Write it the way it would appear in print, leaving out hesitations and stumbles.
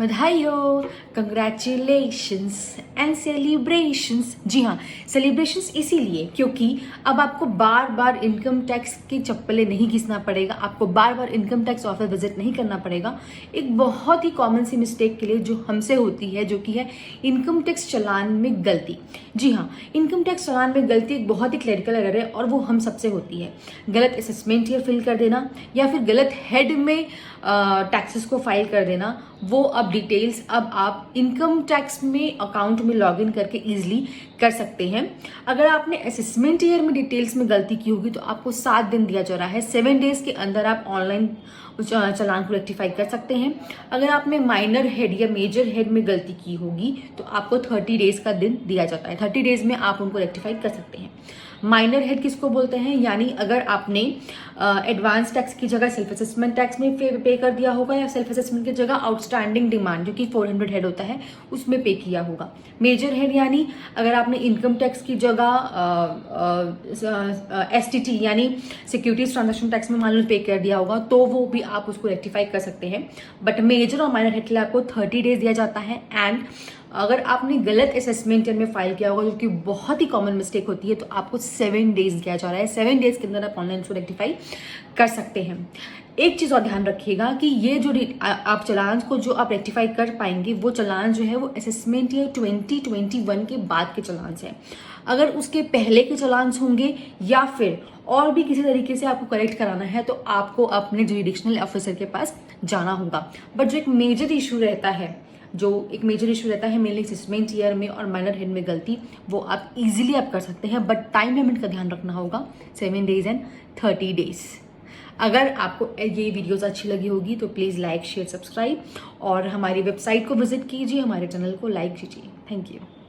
बधाई हो, congratulations and celebrations. जी हाँ, सेलिब्रेशंस इसीलिए क्योंकि अब आपको बार बार इनकम टैक्स की चप्पलें नहीं घिसना पड़ेगा, आपको बार बार इनकम टैक्स ऑफिस विजिट नहीं करना पड़ेगा। एक बहुत ही कॉमन सी मिस्टेक के लिए जो हमसे होती है, जो कि है इनकम टैक्स चालान में गलती। जी हाँ, इनकम टैक्स चालान में गलती एक बहुत ही क्लरिकल एरर है और वो हम सबसे होती है। गलत असेसमेंट ईयर फिल कर देना या फिर गलत हेड में टैक्सेस को फाइल कर देना। वो अब डिटेल्स अब आप इनकम टैक्स में अकाउंट में लॉगिन करके इजीली कर सकते हैं। अगर आपने असेसमेंट ईयर में डिटेल्स में गलती की होगी तो आपको 7 दिन दिया जा रहा है। 7 डेज के अंदर आप ऑनलाइन चालान को रेक्टिफाई कर सकते हैं। अगर आपने माइनर हेड या मेजर हेड में गलती की होगी तो आपको 30 डेज का दिन दिया जाता है। 30 डेज में आप उनको रेक्टिफाई कर सकते हैं। माइनर हेड किसको बोलते हैं? यानी अगर आपने एडवांस टैक्स की जगह सेल्फ असेसमेंट टैक्स में पे कर दिया होगा या सेल्फ असेसमेंट की जगह आउटस्टैंडिंग डिमांड जो कि 400 हेड होता है उसमें पे किया होगा। मेजर हेड यानी अगर आपने इनकम टैक्स की जगह STT यानी सिक्योरिटीज ट्रांजैक्शन टैक्स में मान लो पे कर दिया होगा तो वो भी आप उसको रेक्टिफाई कर सकते हैं। बट मेजर और माइनर हेड के लिए आपको 30 डेज दिया जाता है। एंड अगर आपने गलत असेसमेंट ईयर में फाइल किया होगा, जो कि बहुत ही कॉमन मिस्टेक होती है, तो आपको 7 डेज दिया जा रहा है। 7 डेज के अंदर आप ऑनलाइन उसको रेक्टिफाई कर सकते हैं। एक चीज और ध्यान रखिएगा कि ये जो आप चलान को जो आप रेक्टिफाई कर पाएंगे वो चलान जो है वो असेसमेंट ईयर 2021 के बाद के चलान है। अगर उसके पहले के चलान होंगे या फिर और भी किसी तरीके से आपको करेक्ट कराना है तो आपको अपने जुरिडिक्शनल ऑफिसर के पास जाना होगा। बट जो एक मेजर इशू रहता है मेनली असेसमेंट ईयर में और माइनर हेड में गलती, वो आप इजीली आप कर सकते हैं। बट टाइम लिमिट का ध्यान रखना होगा, 7 डेज एंड 30 डेज। अगर आपको ये वीडियोस अच्छी लगी होगी तो प्लीज़ लाइक शेयर सब्सक्राइब और हमारी वेबसाइट को विजिट कीजिए, हमारे चैनल को लाइक कीजिए। Thank you.